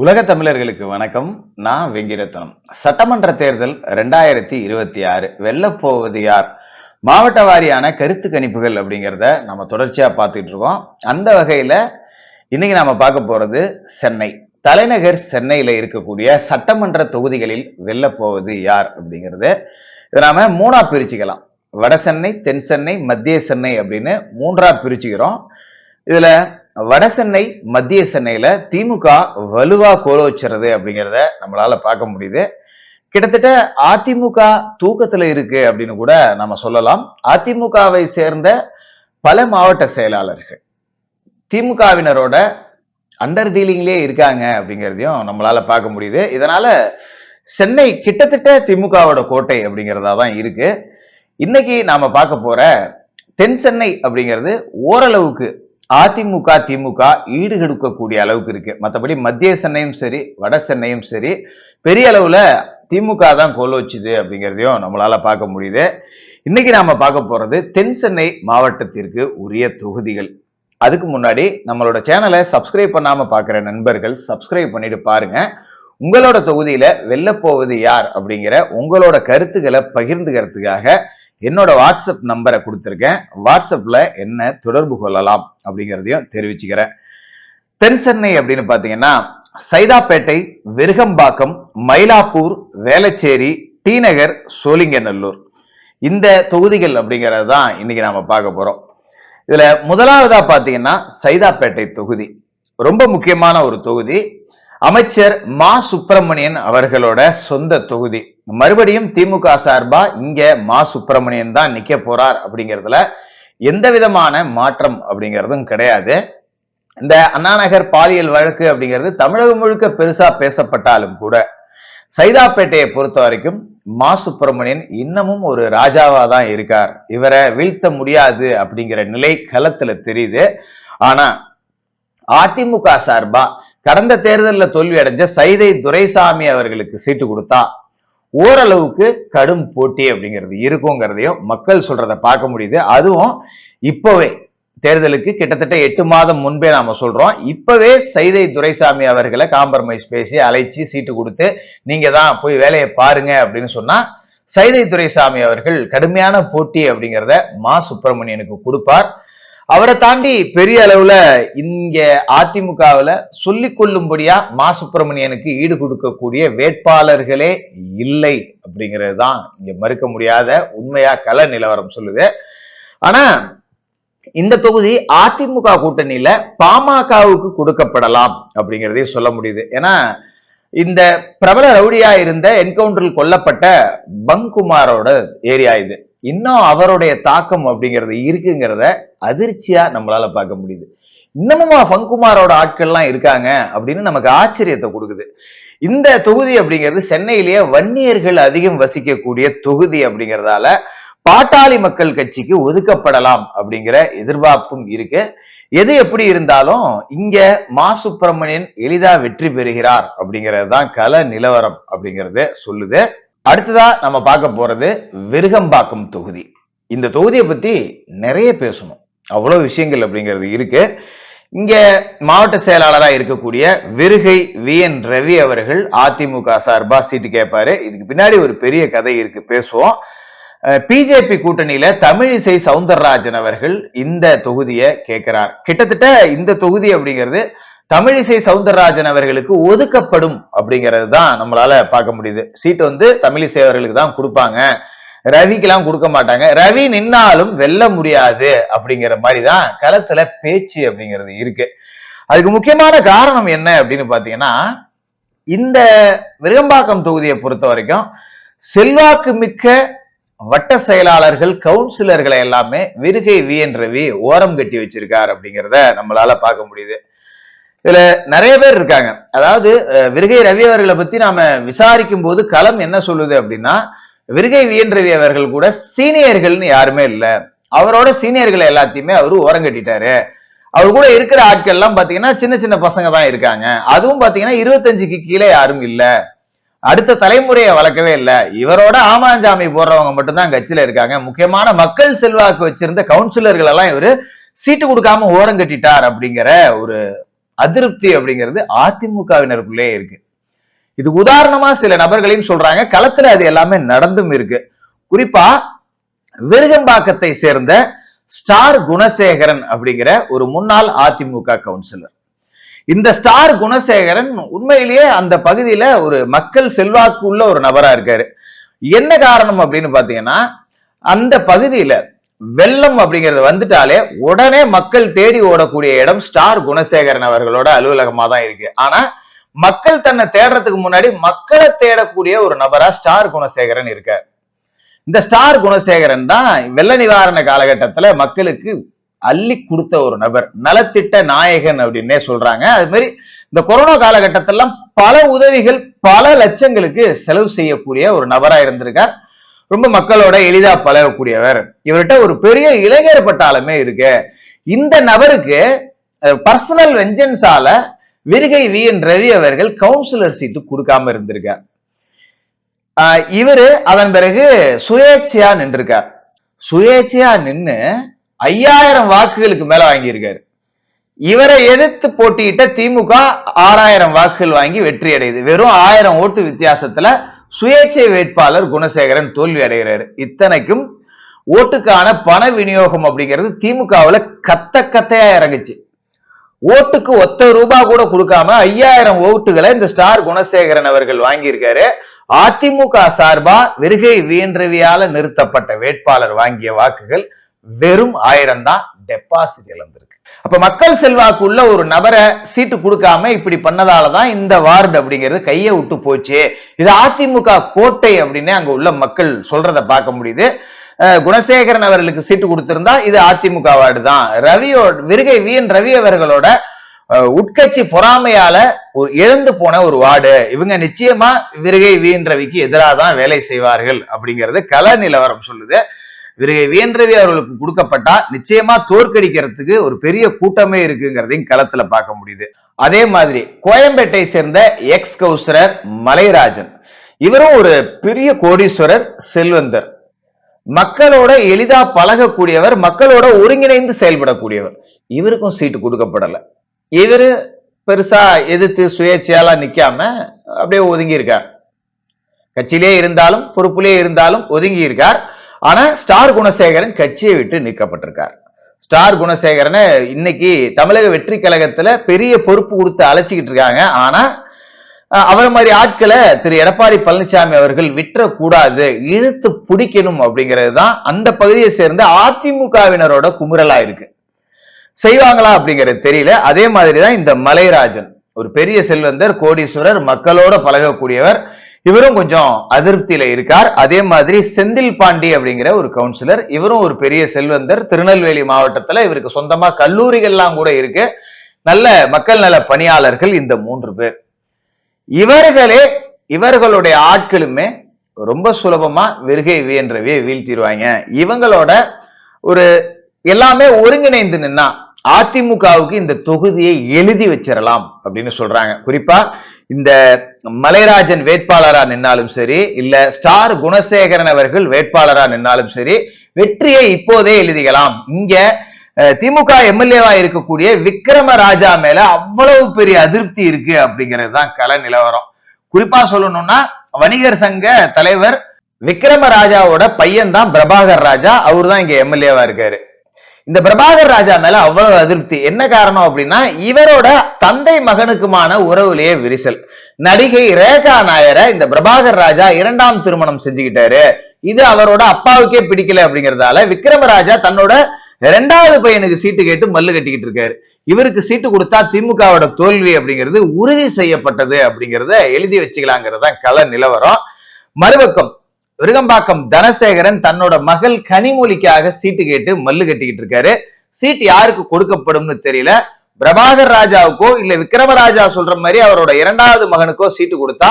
உலக தமிழர்களுக்கு வணக்கம். நான் வெங்கிரத்னம். சட்டமன்ற தேர்தல் 2026 வெல்லப்போவது யார்? மாவட்ட வாரியான கருத்து கணிப்புகள் அப்படிங்கிறத நம்ம தொடர்ச்சியா பார்த்துட்டு இருக்கோம். அந்த வகையில இன்னைக்கு நாம பார்க்க போறது சென்னை தலைநகர் சென்னையில இருக்கக்கூடிய சட்டமன்ற தொகுதிகளில் வெல்லப்போவது யார் அப்படிங்கிறது. இதை நாம மூணா பிரிச்சுக்கலாம். வட சென்னை, தென் சென்னை, மத்திய சென்னை அப்படின்னு மூன்றா பிரிச்சுக்கிறோம். இதுல வட சென்னை, மத்திய சென்னையில திமுக வலுவா கோலோச்சுறது அப்படிங்கிறத நம்மளால பார்க்க முடியுது. கிட்டத்தட்ட அதிமுக தூக்கத்துல இருக்கு அப்படின்னு கூட நம்ம சொல்லலாம். அதிமுகவை சேர்ந்த பல மாவட்ட செயலாளர்கள் திமுகவினரோட அண்டர் டீலிங்லயே இருக்காங்க அப்படிங்கிறதையும் நம்மளால பார்க்க முடியுது. இதனால சென்னை கிட்டத்தட்ட திமுகவோட கோட்டை அப்படிங்கிறதா தான் இருக்கு. இன்னைக்கு நாம பார்க்க போற தென் சென்னை அப்படிங்கிறது ஓரளவுக்கு அதிமுக திமுக ஈடு கொடுக்கக்கூடிய அளவுக்கு இருக்கு. மற்றபடி மத்திய சென்னையும் சரி, வட சென்னையும் சரி, பெரிய அளவுல திமுக தான் கோலோச்சுது அப்படிங்கிறதையும் நம்மளால பார்க்க முடியுது. இன்னைக்கு நாம பார்க்க போறது தென் சென்னை மாவட்டத்திற்கு உரிய தொகுதிகள். அதுக்கு முன்னாடி நம்மளோட சேனலை சப்ஸ்கிரைப் பண்ணாம பாக்குற நண்பர்கள் சப்ஸ்கிரைப் பண்ணிட்டு பாருங்க. உங்களோட தொகுதியில வெல்லப்போவது யார் அப்படிங்கிற உங்களோட கருத்துக்களை பகிர்ந்துக்கிறதுக்காக என்னோட வாட்ஸ்அப் நம்பரை கொடுத்துருக்கேன். வாட்ஸ்அப்ல என்ன தொடர்பு கொள்ளலாம் அப்படிங்கிறதையும் தெரிவிச்சுக்கிறேன். தென் சென்னை அப்படின்னு பாத்தீங்கன்னா சைதாப்பேட்டை, விருகம்பாக்கம், மயிலாப்பூர், வேளச்சேரி, டி நகர், சோழிங்கநல்லூர் இந்த தொகுதிகள் அப்படிங்கிறது தான் இன்னைக்கு நாம பார்க்க போறோம். இதுல முதலாவதா பாத்தீங்கன்னா சைதாப்பேட்டை தொகுதி ரொம்ப முக்கியமான ஒரு தொகுதி. அமைச்சர் மா சுப்பிரமணியன் அவர்களோட சொந்த தொகுதி. மறுபடியும் திமுக சார்பா இங்க மா சுப்பிரமணியன் தான் நிக்க போறார் அப்படிங்கிறதுல எந்த விதமான மாற்றம் அப்படிங்கிறதும் கிடையாது. இந்த அண்ணாநகர் பாலியல் வழக்கு அப்படிங்கிறது தமிழகம் முழுக்க பெருசா பேசப்பட்டாலும் கூட சைதாப்பேட்டையை பொறுத்த வரைக்கும் மா சுப்பிரமணியன் இன்னமும் ஒரு ராஜாவா தான் இருக்கார். இவரை வீழ்த்த முடியாது அப்படிங்கிற நிலை களத்துல தெரியுது. ஆனா அதிமுக சார்பா கடந்த தேர்தலில் தோல்வி அடைஞ்ச சைதை துரைசாமி அவர்களுக்கு சீட்டு கொடுத்தா ஓரளவுக்கு கடும் போட்டி அப்படிங்கிறது இருக்குங்கிறதையும் மக்கள் சொல்றத பார்க்க முடியுது. அதுவும் இப்பவே தேர்தலுக்கு கிட்டத்தட்ட 8 மாதம் முன்பே நாம சொல்றோம். இப்பவே சைதை துரைசாமி அவர்களை காம்ப்ரமைஸ் பேசி அழைச்சி சீட்டு கொடுத்து நீங்க தான் போய் வேலையை பாருங்க அப்படின்னு சொன்னா சைதை துரைசாமி அவர்கள் கடுமையான போட்டி அப்படிங்கிறத மா சுப்பிரமணியனுக்கு கொடுப்பார். அவரை தாண்டி பெரிய அளவுல இங்க அதிமுகவுல சொல்லிக் கொள்ளும்படியா மா சுப்பிரமணியனுக்கு ஈடு கொடுக்கக்கூடிய வேட்பாளர்களே இல்லை அப்படிங்கிறது தான் இங்க மறுக்க முடியாத உண்மையா கள நிலவரம் சொல்லுது. ஆனா இந்த தொகுதி அதிமுக கூட்டணியில பாமகவுக்கு கொடுக்கப்படலாம் அப்படிங்கிறதையும் சொல்ல முடியுது. ஏன்னா இந்த பிரபல ரவுடியா இருந்த என்கவுண்டரில் கொல்லப்பட்ட பங்குமாரோட ஏரியா இது. இன்னும் அவருடைய தாக்கம் அப்படிங்கிறது இருக்குங்கிறத அதிர்ச்சியா நம்மளால பார்க்க முடியுது. இன்னமுமா பங்குமாரோட ஆட்கள்லாம் இருக்காங்க அப்படின்னு நமக்கு ஆச்சரியத்தை கொடுக்குது. இந்த தொகுதி அப்படிங்கிறது சென்னையிலேயே வன்னியர்கள் அதிகம் வசிக்கக்கூடிய தொகுதி அப்படிங்கிறதால பாட்டாளி மக்கள் கட்சிக்கு ஒதுக்கப்படலாம் அப்படிங்கிற எதிர்பார்ப்பும் இருக்கு. எது எப்படி இருந்தாலும் இங்க மா சுப்பிரமணியன் எளிதா வெற்றி பெறுகிறார் அப்படிங்கிறது தான் கள நிலவரம் அப்படிங்கறது சொல்லுது. அடுத்ததா நம்ம பார்க்க போறது விருகம்பாக்கம் தொகுதி. இந்த தொகுதியை பத்தி நிறைய பேசணும், அவ்வளவு விஷயங்கள் அப்படிங்கிறது இருக்கு. இங்க மாவட்ட செயலாளராக இருக்கக்கூடிய விருகை VN ரவி அவர்கள் அதிமுக சார்பா சீட்டு கேட்பாரு. இதுக்கு பின்னாடி ஒரு பெரிய கதை இருக்கு, பேசுவோம். பிஜேபி கூட்டணியில தமிழிசை சவுந்தரராஜன் அவர்கள் இந்த தொகுதியை கேட்கிறார். கிட்டத்தட்ட இந்த தொகுதி அப்படிங்கிறது தமிழிசை சவுந்தரராஜன் அவர்களுக்கு ஒதுக்கப்படும் அப்படிங்கிறது தான் நம்மளால பார்க்க முடியுது. சீட்டு தமிழிசை அவர்களுக்கு தான் கொடுப்பாங்க, ரவிக்கெல்லாம் கொடுக்க மாட்டாங்க, ரவி நின்னாலும் வெல்ல முடியாது அப்படிங்கிற மாதிரிதான் களத்துல பேச்சு அப்படிங்கிறது இருக்கு. அதுக்கு முக்கியமான காரணம் என்ன அப்படின்னு பாத்தீங்கன்னா இந்த விருகம்பாக்கம் தொகுதியை பொறுத்த வரைக்கும் செல்வாக்கு மிக்க வட்ட செயலாளர்கள் கவுன்சிலர்களை எல்லாமே விருகை VN ரவி ஓரம் கட்டி வச்சிருக்கார் அப்படிங்கிறத நம்மளால பார்க்க முடியுது. இதுல நிறைய பேர் இருக்காங்க. அதாவது விருகை ரவி அவர்களை பத்தி நாம விசாரிக்கும் போது களம் என்ன சொல்லுது அப்படின்னா விருகை VN ரவி அவர்கள் கூட சீனியர்கள்னு யாருமே இல்ல, அவரோட சீனியர்களை எல்லாத்தையுமே அவரு ஓரம் கட்டிட்டாரு. அவர் கூட இருக்கிற ஆட்கள் எல்லாம் பாத்தீங்கன்னா சின்ன சின்ன பசங்க தான் இருக்காங்க. அதுவும் பாத்தீங்கன்னா 25க்கு கீழே யாரும் இல்ல, அடுத்த தலைமுறையை வளர்க்கவே இல்லை. இவரோட ஆமாஞ்சாமி போடுறவங்க மட்டும்தான் கட்சியில இருக்காங்க. முக்கியமான மக்கள் செல்வாக்கு வச்சிருந்த கவுன்சிலர்கள் எல்லாம் இவரு சீட்டு கொடுக்காம ஓரம் கட்டிட்டார் அப்படிங்கிற ஒரு அதிருப்தி அப்படிங்கிறது அதிமுகவினருக்குள்ளே இருக்கு. இது உதாரணமா சில நபர்களையும் சொல்றாங்க, களத்துல அது எல்லாமே நடந்தும் இருக்கு. குறிப்பா விருகம்பாக்கத்தை சேர்ந்த ஸ்டார் குணசேகரன் அப்படிங்கிற ஒரு முன்னாள் அதிமுக கவுன்சிலர். இந்த ஸ்டார் குணசேகரன் உண்மையிலேயே அந்த பகுதியில ஒரு மக்கள் செல்வாக்கு உள்ள ஒரு நபரா இருக்காரு. என்ன காரணம் அப்படின்னு பாத்தீங்கன்னா, அந்த பகுதியில வெள்ளம் அப்படிங்கிறது வந்துட்டாலே உடனே மக்கள் தேடி ஓடக்கூடிய இடம் ஸ்டார் குணசேகரன் அவர்களோட அலுவலகமா தான் இருக்கு. ஆனா மக்கள் தன்னை தேடுறதுக்கு முன்னாடி மக்களை தேடக்கூடிய ஒரு நபரா ஸ்டார் குணசேகரன் இருக்கார். இந்த ஸ்டார் குணசேகரன் தான் வெள்ள நிவாரண காலகட்டத்துல மக்களுக்கு அள்ளி கொடுத்த ஒரு நபர், நலத்திட்ட நாயகன் அப்படின்னே சொல்றாங்க. அது மாதிரி இந்த கொரோனா காலகட்டத்திலாம் பல உதவிகள் பல லட்சங்களுக்கு செலவு செய்யக்கூடிய ஒரு நபரா இருந்திருக்கார். ரொம்ப மக்களோட எளிதா பழகக்கூடியவர். இவர்கிட்ட ஒரு பெரிய இளைஞர் பட்டாளமே இருக்கு. இந்த நபருக்கு பர்சனல் வெஞ்சன்ஸால விருகை வி என் ரவி அவர்கள் கவுன்சிலர் சீட்டு கொடுக்காம இருந்திருக்கார். இவரு அதன் பிறகு சுயேட்சையா நின்றிருக்கார். சுயேட்சையா நின்னு 5000 வாக்குகளுக்கு மேல வாங்கியிருக்காரு. இவரை எதிர்த்து போட்டியிட்ட திமுக 6000 வாக்குகள் வாங்கி வெற்றி அடையுது. வெறும் 1000 ஓட்டு வித்தியாசத்துல சுயேட்சை வேட்பாளர் குணசேகரன் தோல்வி அடைகிறாரு. இத்தனைக்கும் ஓட்டுக்கான பண விநியோகம் அப்படிங்கிறது திமுகவுல கத்தையா இறங்குச்சு. ஓட்டுக்கு ₹1 கூட கொடுக்காம 5000 ஓட்டுகளை இந்த ஸ்டார் குணசேகரன் அவர்கள் வாங்கியிருக்காரு. அதிமுக சார்பா விருகை வி என் ரவியால நிறுத்தப்பட்ட வேட்பாளர் வாங்கிய வாக்குகள் வெறும் 1000 தான் டெபாசிட் இழந்திருக்கு. அப்ப மக்கள் செல்வாக்கு உள்ள ஒரு நபரை சீட்டு கொடுக்காம இப்படி பண்ணதாலதான் இந்த வார்டு அப்படிங்கிறது கையை விட்டு போச்சு. இது அதிமுக கோட்டை அப்படின்னு அங்க உள்ள மக்கள் சொல்றதை பார்க்க முடியுது. குணசேகரன் அவர்களுக்கு சீட்டு கொடுத்திருந்தா இது அதிமுக வார்டு தான். விருகை வி என் ரவி அவர்களோட உட்கட்சி பொறாமையால இழந்து போன ஒரு வார்டு. இவங்க நிச்சயமா விருகை வி என் ரவிக்கு எதிராக தான் வேலை செய்வார்கள் அப்படிங்கிறது கள நிலவரம் சொல்லுது. விருகை வி என் ரவி அவர்களுக்கு கொடுக்கப்பட்டா நிச்சயமா தோற்கடிக்கிறதுக்கு ஒரு பெரிய கூட்டமே இருக்குங்கிறதையும் களத்துல பார்க்க முடியுது. அதே மாதிரி கோயம்பேட்டை சேர்ந்த எக்ஸ் கவுன்சிலர் மலைராஜன், இவரும் ஒரு பெரிய கோடீஸ்வரர், செல்வந்தர், மக்களோட எளிதா பழகக்கூடியவர், மக்களோட ஒருங்கிணைந்து செயல்படக்கூடியவர். இவருக்கும் சீட்டு கொடுக்கப்படல. இவரு பெருசா எதிர்த்து சுயேட்சையாலாம் நிக்காம அப்படியே ஒதுங்கி இருக்கார். கட்சியிலே இருந்தாலும் பொறுப்பிலே இருந்தாலும் ஒதுங்கி இருக்கார். ஆனா ஸ்டார் குணசேகரன் கட்சியை விட்டு நீக்கப்பட்டிருக்கார். ஸ்டார் குணசேகரனை இன்னைக்கு தமிழக வெற்றி கழகத்துல பெரிய பொறுப்பு கொடுத்து அழைச்சிக்கிட்டு இருக்காங்க. ஆனா அவர் மாதிரி ஆட்களை திரு எடப்பாடி பழனிசாமி அவர்கள் விட்டுறக்கூடாது, இழுத்து பிடிக்கணும் அப்படிங்கிறது தான் அந்த பகுதியை சேர்ந்த அதிமுகவினரோட குமுறலா இருக்கு. செய்வாங்களா அப்படிங்கிறது தெரியல. அதே மாதிரிதான் இந்த மலைராஜன், ஒரு பெரிய செல்வந்தர், கோடீஸ்வரர், மக்களோட பழகக்கூடியவர். இவரும் கொஞ்சம் அதிருப்தியில இருக்கார். அதே மாதிரி செந்தில் பாண்டி அப்படிங்கிற ஒரு கவுன்சிலர், இவரும் ஒரு பெரிய செல்வந்தர், திருநெல்வேலி மாவட்டத்துல இவருக்கு சொந்தமா கல்லூரிகள்லாம் கூட இருக்கு, நல்ல மக்கள் நல பணியாளர்கள். இந்த 3 பேர் இவர்களுடைய ஆட்களுமே ரொம்ப சுலபமா விருகை வி என் ரவியை வீழ்த்திடுவாங்க. இவங்களோட ஒரு எல்லாமே ஒருங்கிணைந்து நின்னா அதிமுகவுக்கு இந்த தொகுதியை எழுதி வச்சிடலாம் அப்படின்னு சொல்றாங்க. குறிப்பா இந்த மலைராஜன் வேட்பாளரா நின்னாலும் சரி, இல்ல ஸ்டார் குணசேகரன் அவர்கள் வேட்பாளரா நின்னாலும் சரி, வெற்றியை இப்போதே எழுதிக்கலாம். இங்க திமுக எம்எல்ஏவா இருக்கக்கூடிய விக்ரமராஜா மேல அவ்வளவு பெரிய அதிருப்தி இருக்கு அப்படிங்கிறது தான் கள நிலவரம். குறிப்பா சொல்லணும்னா வணிகர் சங்க தலைவர் விக்ரமராஜாவோட பையன் தான் பிரபாகர் ராஜா, அவரு தான் இங்க எம்எல்ஏவா இருக்காரு. இந்த பிரபாகர் ராஜா மேல அவ்வளவு அதிருப்தி. என்ன காரணம் அப்படின்னா, இவரோட தந்தை மகனுக்குமான உறவுலேயே விரிசல். நடிகை ரேகா நாயரை இந்த பிரபாகர் ராஜா 2ஆம் திருமணம் செஞ்சுக்கிட்டாரு. இது அவரோட அப்பாவுக்கே பிடிக்கல அப்படிங்கறதால விக்ரமராஜா தன்னோட 2வது பையனுக்கு சீட்டு கேட்டு மல்லு கட்டிக்கிட்டு இருக்காரு. இவருக்கு சீட்டு கொடுத்தா திமுகவோட தோல்வி அப்படிங்கிறது உறுதி செய்யப்பட்டது அப்படிங்கிறத எழுதி வச்சுக்கலாங்கிறது தான் கள நிலவரம். மறுபக்கம் விருகம்பாக்கம் தனசேகரன் தன்னோட மகள் கனிமொழிக்காக சீட்டு கேட்டு மல்லு கட்டிக்கிட்டு இருக்காரு. சீட் யாருக்கு கொடுக்கப்படும்னு தெரியல. பிரபாகர் ராஜாவுக்கோ இல்ல விக்ரமராஜா சொல்ற மாதிரி அவரோட 2வது மகனுக்கோ சீட்டு கொடுத்தா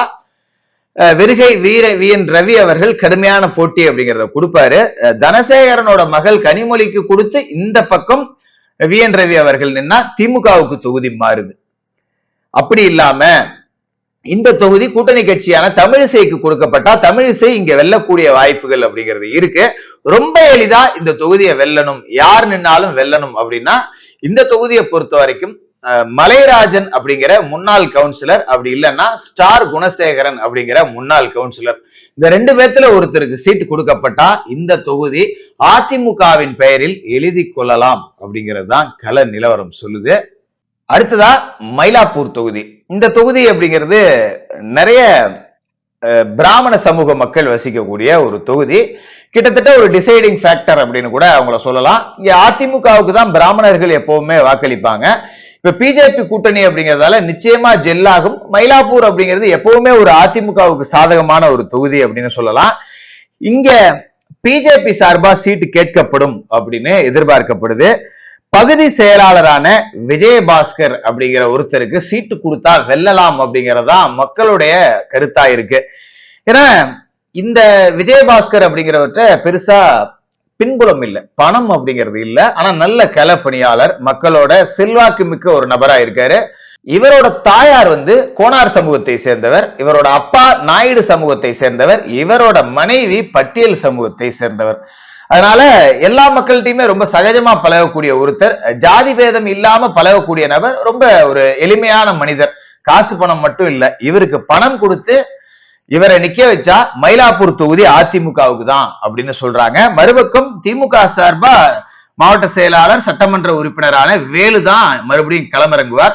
விருகை வி என் ரவி அவர்கள் கடுமையான போட்டி அப்படிங்கிறத கொடுப்பாரு. தனசேகரனோட மகள் கனிமொழிக்கு கொடுத்து இந்த பக்கம் வி என் ரவி அவர்கள் நின்னா திமுகவுக்கு தொகுதி மாறுது. அப்படி இல்லாம இந்த தொகுதி கூட்டணி கட்சியான தமிழிசைக்கு கொடுக்கப்பட்டா தமிழிசை இங்க வெல்லக்கூடிய வாய்ப்புகள் அப்படிங்கிறது இருக்கு. ரொம்ப எளிதா இந்த தொகுதியை வெல்லணும், யார் நின்னாலும் வெல்லணும் அப்படின்னா இந்த தொகுதியை பொறுத்த வரைக்கும் மலைராஜன் அப்படிங்கிற முன்னாள் கவுன்சிலர், அப்படி இல்லைன்னா ஸ்டார் குணசேகரன் அப்படிங்கிற முன்னாள் கவுன்சிலர், இந்த ரெண்டு பேர்த்துல ஒருத்தருக்கு சீட்டு கொடுக்கப்பட்டா இந்த தொகுதி அதிமுகவின் பெயரில் எழுதி கொள்ளலாம் அப்படிங்கிறது தான் கள நிலவரம் சொல்லுது. அடுத்ததா மயிலாப்பூர் தொகுதி. இந்த தொகுதி அப்படிங்கிறது நிறைய பிராமண சமூக மக்கள் வசிக்கக்கூடிய ஒரு தொகுதி. கிட்டத்தட்ட ஒரு டிசைடிங் ஃபேக்டர் அப்படின்னு கூட அவங்கள சொல்லலாம். இங்க அதிமுகவுக்கு தான் பிராமணர்கள் எப்பவுமே வாக்களிப்பாங்க. இப்ப பிஜேபி கூட்டணி அப்படிங்கறதால நிச்சயமா ஜெல்லாகும். மயிலாப்பூர் அப்படிங்கிறது எப்பவுமே ஒரு அதிமுகவுக்கு சாதகமான ஒரு தொகுதி அப்படின்னு சொல்லலாம். இங்க பிஜேபி சார்பா சீட்டு கேட்கப்படும் அப்படின்னு எதிர்பார்க்கப்படுது. பகுதி செயலாளரான விஜயபாஸ்கர் அப்படிங்கிற ஒருத்தருக்கு சீட்டு கொடுத்தா வெல்லலாம் அப்படிங்கறதா மக்களுடைய கருத்தா இருக்கு. ஏன்னா இந்த விஜயபாஸ்கர் அப்படிங்கிறவற்ற பெருசா பின்புலம் இல்லை, பணம் அப்படிங்கிறது இல்லை. ஆனா நல்ல களப்பணியாளர், மக்களோட செல்வாக்கு மிக்க ஒரு நபரா இருக்காரு. இவரோட தாயார் கோனார் சமூகத்தை சேர்ந்தவர், இவரோட அப்பா நாயுடு சமூகத்தை சேர்ந்தவர், இவரோட மனைவி பட்டியல் சமூகத்தை சேர்ந்தவர். அதனால எல்லா மக்கள்கிட்டயுமே ரொம்ப சகஜமா பழகக்கூடிய ஒருத்தர், ஜாதி பேதம் இல்லாம பழகக்கூடிய நபர், ரொம்ப ஒரு எளிமையான மனிதர். காசு பணம் மட்டும் இல்ல, இவருக்கு பணம் கொடுத்து இவரை நிக்க வச்சா மயிலாப்பூர் தொகுதி அதிமுகவுக்கு தான் அப்படின்னு சொல்றாங்க. மறுபக்கம் திமுக சார்பா மாவட்ட செயலாளர் சட்டமன்ற உறுப்பினரான வேலு தான் மறுபடியும் களமிறங்குவார்.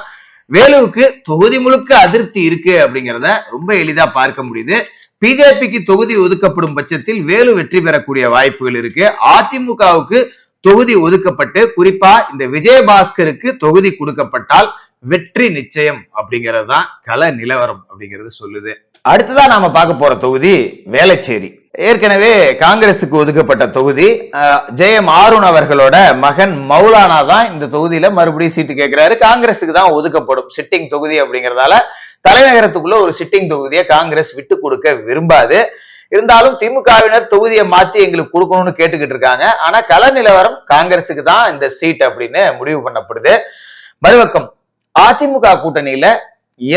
வேலுவுக்கு தொகுதி முழுக்க அதிருப்தி இருக்கு அப்படிங்கிறத ரொம்ப எளிதா பார்க்க முடியுது. பிஜேபிக்கு தொகுதி ஒதுக்கப்படும் பட்சத்தில் வேலு வெற்றி பெறக்கூடிய வாய்ப்புகள் இருக்கு. அதிமுகவுக்கு தொகுதி ஒதுக்கப்பட்டு குறிப்பா இந்த விஜயபாஸ்கருக்கு தொகுதி கொடுக்கப்பட்டால் வெற்றி நிச்சயம் அப்படிங்கிறது தான் கள நிலவரம் அப்படிங்கிறது சொல்லுது. அடுத்ததான் நாம பார்க்க போற தொகுதி வேளச்சேரி. ஏற்கனவே காங்கிரசுக்கு ஒதுக்கப்பட்ட தொகுதி. ஜெயம் ஆருண் அவர்களோட மகன் மௌலானா தான் இந்த தொகுதியில மறுபடியும் சீட்டு கேட்கிறாரு. காங்கிரசுக்கு தான் ஒதுக்கப்படும் சிட்டிங் தொகுதி அப்படிங்கறதால தலைநகரத்துக்குள்ள ஒரு சிட்டிங் தொகுதியை காங்கிரஸ் விட்டு கொடுக்க விரும்பாது. இருந்தாலும் திமுகவினர் தொகுதியை மாத்தி எங்களுக்கு கொடுக்கணும்னு கேட்டுக்கிட்டு இருக்காங்க. ஆனா கள நிலவரம் காங்கிரசுக்கு தான் இந்த சீட் அப்படின்னு முடிவு பண்ணப்படுது. மறுபக்கம் அதிமுக கூட்டணியில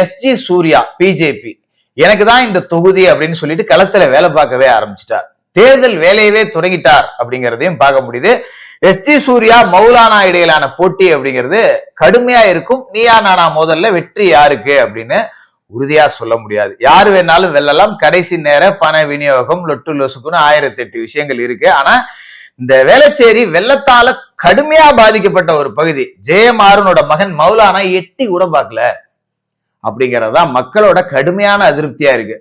எஸ்ஜி சூர்யா பிஜேபி எனக்கு தான் இந்த தொகுதி அப்படின்னு சொல்லிட்டு களத்துல வேலை பார்க்கவே ஆரம்பிச்சிட்டார். தேர்தல் வேலையவே தொடங்கிட்டார் அப்படிங்கிறதையும் பார்க்க முடியுது. எஸ்ஜி சூர்யா மௌலானா இடையிலான போட்டி அப்படிங்கிறது கடுமையா இருக்கும். நீயா நானா மோதல்ல வெற்றி யாருக்கு அப்படின்னு உறுதியா சொல்ல முடியாது. யாரு வேணாலும் வெல்லலாம். கடைசி நேர பண விநியோகம், லொட்டு லொசுக்குன்னு 1008 விஷயங்கள் இருக்கு. ஆனா இந்த வேளச்சேரி வெள்ளத்தால கடுமையா பாதிக்கப்பட்ட ஒரு பகுதி. ஜெயமாறனோட மகன் மௌலானா எட்டி கூட பார்க்கல அப்படிங்கறதா மக்களோட கடுமையான அதிருப்தியா இருக்கு.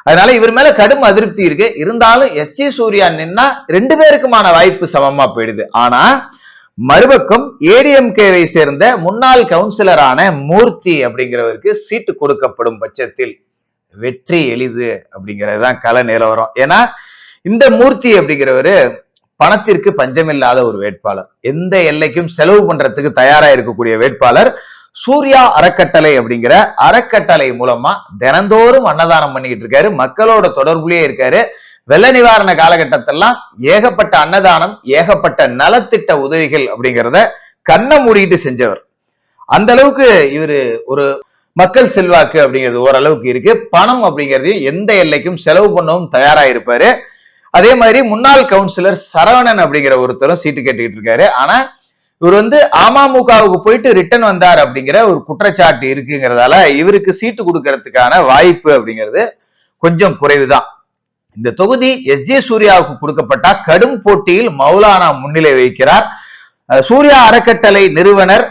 அதனால இவர் மேல கடும் அதிருப்தி இருக்கு. இருந்தாலும் எஸ்ஜி சூர்யா நின்னா 2 பேருக்குமான வாய்ப்பு சமமா போயிடுது. ஆனா மறுபக்கம் ஏடிஎம்கேவை சேர்ந்த முன்னாள் கவுன்சிலரான மூர்த்தி அப்படிங்கிறவருக்கு சீட்டு கொடுக்கப்படும் பட்சத்தில் வெற்றி எளிது அப்படிங்கறதுதான் கள நிலவரம். ஏன்னா இந்த மூர்த்தி அப்படிங்கிறவரு பணத்திற்கு பஞ்சமில்லாத ஒரு வேட்பாளர், எந்த எல்லைக்கும் செலவு பண்றதுக்கு தயாரா இருக்கக்கூடிய வேட்பாளர். சூர்யா அறக்கட்டளை அப்படிங்கிற அறக்கட்டளை மூலமா தினந்தோறும் அன்னதானம் பண்ணிக்கிட்டு இருக்காரு, மக்களோட தொடர்புலயே இருக்காரு. வெள்ள நிவாரண காலகட்டத்தெல்லாம் ஏகப்பட்ட அன்னதானம், ஏகப்பட்ட நலத்திட்ட உதவிகள் அப்படிங்கிறத கண்ணை மூடிட்டு செஞ்சவர். அந்த அளவுக்கு இவரு ஒரு மக்கள் செல்வாக்கு அப்படிங்கிறது ஓரளவுக்கு இருக்கு. பணம் அப்படிங்கிறதையும் எந்த எல்லைக்கும் செலவு பண்ணவும் தயாரா இருப்பாரு. அதே மாதிரி முன்னாள் கவுன்சிலர் சரவணன் அப்படிங்கிற ஒருத்தரும் சீட்டு கேட்டுக்கிட்டு இருக்காரு. ஆனா இவர் அமமுகவுக்கு போயிட்டு ரிட்டர்ன் வந்தார் அப்படிங்கிற ஒரு குற்றச்சாட்டு இருக்குங்கிறதால இவருக்கு சீட்டு கொடுக்கறதுக்கான வாய்ப்பு அப்படிங்கிறது கொஞ்சம் குறைவுதான். இந்த தொகுதி எஸ்ஜே சூர்யாவுக்கு கொடுக்கப்பட்டா கடும் போட்டியில் மௌலானா முன்னிலை வைக்கிறார். சூர்யா அறக்கட்டளை நிறுவனர்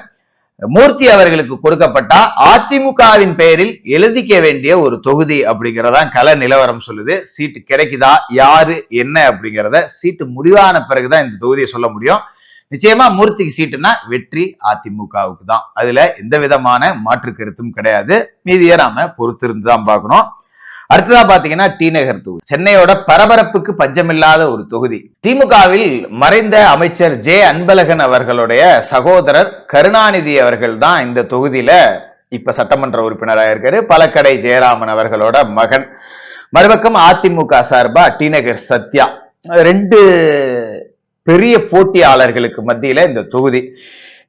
மூர்த்தி அவர்களுக்கு கொடுக்கப்பட்டா அதிமுகவின் பெயரில் எழுதிக்க வேண்டிய ஒரு தொகுதி அப்படிங்கறதான் கள நிலவரம் சொல்லுது. சீட்டு கிடைக்குதா, யாரு என்ன அப்படிங்கிறத சீட்டு முடிவான பிறகுதான் இந்த தொகுதியை சொல்ல முடியும். நிச்சயமா மூர்த்திக்கு சீட்டுனா வெற்றி அதிமுகவுக்கு தான். அதுல எந்த விதமான மாற்று கருத்தும் கிடையாது. மீதியை நாம பொறுத்திருந்து தான் பார்க்கணும். அடுத்ததா பாத்தீங்கன்னா டி நகர் தொகுதி. சென்னையோட பரபரப்புக்கு பஞ்சமில்லாத ஒரு தொகுதி. திமுகவில் மறைந்த அமைச்சர் ஜே அன்பழகன் அவர்களுடைய சகோதரர் கருணாநிதி அவர்கள் தான் இந்த தொகுதியில இப்ப சட்டமன்ற உறுப்பினராக இருக்காரு. பலக்கடை ஜெயராமன் அவர்களோட மகன். மறுபக்கம் அதிமுக சார்பா டி நகர் சத்யா. 2 பெரிய போட்டியாளர்களுக்கு மத்தியில இந்த தொகுதி.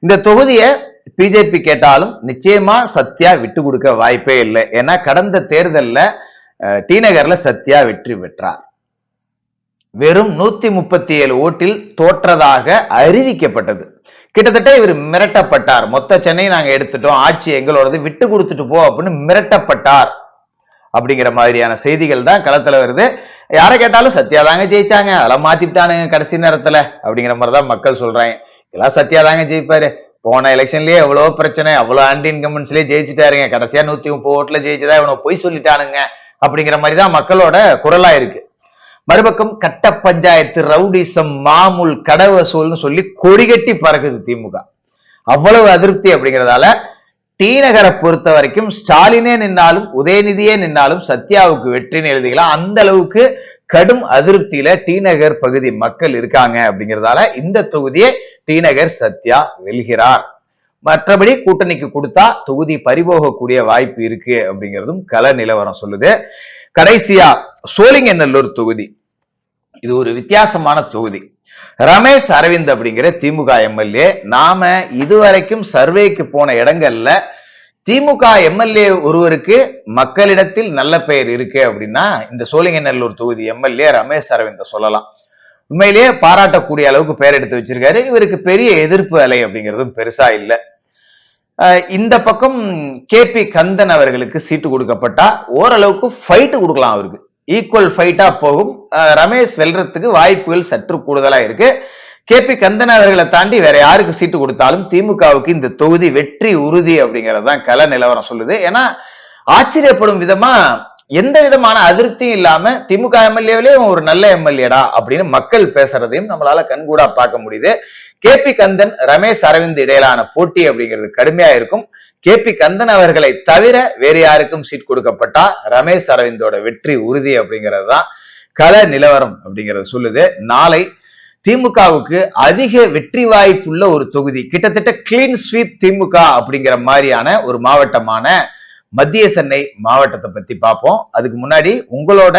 இந்த தொகுதியை பிஜேபி கேட்டாலும் நிச்சயமா சத்யா விட்டு கொடுக்க வாய்ப்பே இல்லை. ஏன்னா கடந்த தேர்தல்ல டி நகர்ல சத்யா வெற்றி பெற்றார். வெறும் 137 ஓட்டில் தோற்றதாக அறிவிக்கப்பட்டது. கிட்டத்தட்ட இவர் மிரட்டப்பட்டார். மொத்த சென்னை நாங்க எடுத்துட்டோம், ஆட்சி எங்களோடது, விட்டு கொடுத்துட்டு போ அப்படின்னு மிரட்டப்பட்டார் அப்படிங்கிற மாதிரியான செய்திகள் தான் களத்துல வருது. யாரை கேட்டாலும் சத்யா தாங்க ஜெயிச்சாங்க, அதெல்லாம் மாத்திட்டானுங்க கடைசி நேரத்துல அப்படிங்கிற மாதிரிதான் மக்கள் சொல்றாங்க. எல்லாம் சத்யா தாங்க ஜெயிப்பாரு, போன எலெக்ஷன்லயே எவ்வளவு பிரச்சனை, அவ்வளவு ஆன்டி இன்கம்பன்ஸ்லயே ஜெயிச்சுட்டாருங்க, கடைசியா 130 ஓட்டுல ஜெயிச்சுதான் இவனை பொய் சொல்லிட்டானுங்க அப்படிங்கிற மாதிரிதான் மக்களோட குரலா இருக்கு. மறுபக்கம் கட்ட பஞ்சாயத்து, ரவுடிசம், மாமூல், கடவசூல்னு சொல்லி கொடிகட்டி பறக்குது திமுக. அவ்வளவு அதிருப்தி அப்படிங்கிறதால டி நகரை பொறுத்த வரைக்கும் ஸ்டாலினே நின்னாலும் உதயநிதியே நின்னாலும் சத்யாவுக்கு வெற்றின்னு எழுதிக்கலாம். அந்த அளவுக்கு கடும் அதிருப்தியில டி நகர் பகுதி மக்கள் இருக்காங்க அப்படிங்கிறதால இந்த தொகுதியை டி நகர் சத்யா வெல்கிறார். மற்றபடி கூட்டணிக்கு கொடுத்தா தொகுதி பறிபோகக்கூடிய வாய்ப்பு இருக்கு அப்படிங்கிறதும் கள நிலவரம் சொல்லுது. கடைசியா சோழிங்கநல்லூர் தொகுதி, இது ஒரு வித்தியாசமான தொகுதி. ரமேஷ் அரவிந்த் அப்படிங்கிற திமுக எம்எல்ஏ, நாம இதுவரைக்கும் சர்வேக்கு போன இடங்கள்ல திமுக எம்எல்ஏ ஒருவருக்கு மக்களிடத்தில் நல்ல பெயர் இருக்கு அப்படின்னா இந்த சோழிங்கநல்லூர் தொகுதி எம்எல்ஏ ரமேஷ் அரவிந்த் சொல்லலாம். உண்மையிலேயே பாராட்டக்கூடிய அளவுக்கு பெயர் எடுத்து வச்சிருக்காரு. இவருக்கு பெரிய எதிர்ப்பு அலை அப்படிங்கிறதும் பெருசா இல்லை. இந்த பக்கம் KP கந்தன் அவர்களுக்கு சீட்டு கொடுக்கப்பட்டா ஓரளவுக்கு ஃபைட் கொடுக்கலாம், அவருக்கு ஈக்குவல் ஃபைட்டா போகும். ரமேஷ் வெல்றதுக்கு வாய்ப்புகள் சற்று கூடுதலா இருக்கு. KP கந்தன் அவர்களை தாண்டி வேற யாருக்கு சீட்டு கொடுத்தாலும் திமுகவுக்கு இந்த தொகுதி வெற்றி உறுதி அப்படிங்கறதுதான் கள நிலவரம் சொல்லுது. ஏன்னா ஆச்சரியப்படும் விதமா எந்த விதமான அதிருப்தியும் இல்லாம திமுக எம்எல்ஏவிலே ஒரு நல்ல எம்எல்ஏடா அப்படின்னு மக்கள் பேசுறதையும் நம்மளால கண்கூடா பார்க்க முடியுது. KP கந்தன் ரமேஷ் அரவிந்த் இடையிலான போட்டி அப்படிங்கிறது கடுமையா இருக்கும். KP கந்தன் அவர்களை தவிர வேறு யாருக்கும் சீட் கொடுக்கப்பட்டா ரமேஷ் அரவிந்தோட வெற்றி உறுதி அப்படிங்கிறது தான் கள நிலவரம் அப்படிங்கறது சொல்லுது. நாளை திமுகவுக்கு அதிக வெற்றி வாய்ப்புள்ள ஒரு தொகுதி, கிட்டத்தட்ட கிளீன் ஸ்வீப் திமுக அப்படிங்கிற மாதிரியான ஒரு மாவட்டமான மத்திய சென்னை மாவட்டத்தை பத்தி பார்ப்போம். அதுக்கு முன்னாடி உங்களோட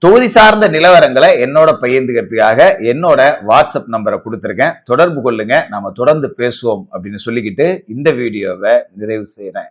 தொகுதி சார்ந்த நிலவரங்களை என்னோட பகிர்ந்துக்கிறதுக்காக என்னோட வாட்ஸ்அப் நம்பரை கொடுத்துருக்கேன், தொடர்பு கொள்ளுங்க, நாம தொடர்ந்து பேசுவோம் அப்படின்னு சொல்லிக்கிட்டு இந்த வீடியோவை நிறைவு செய்யறேன்.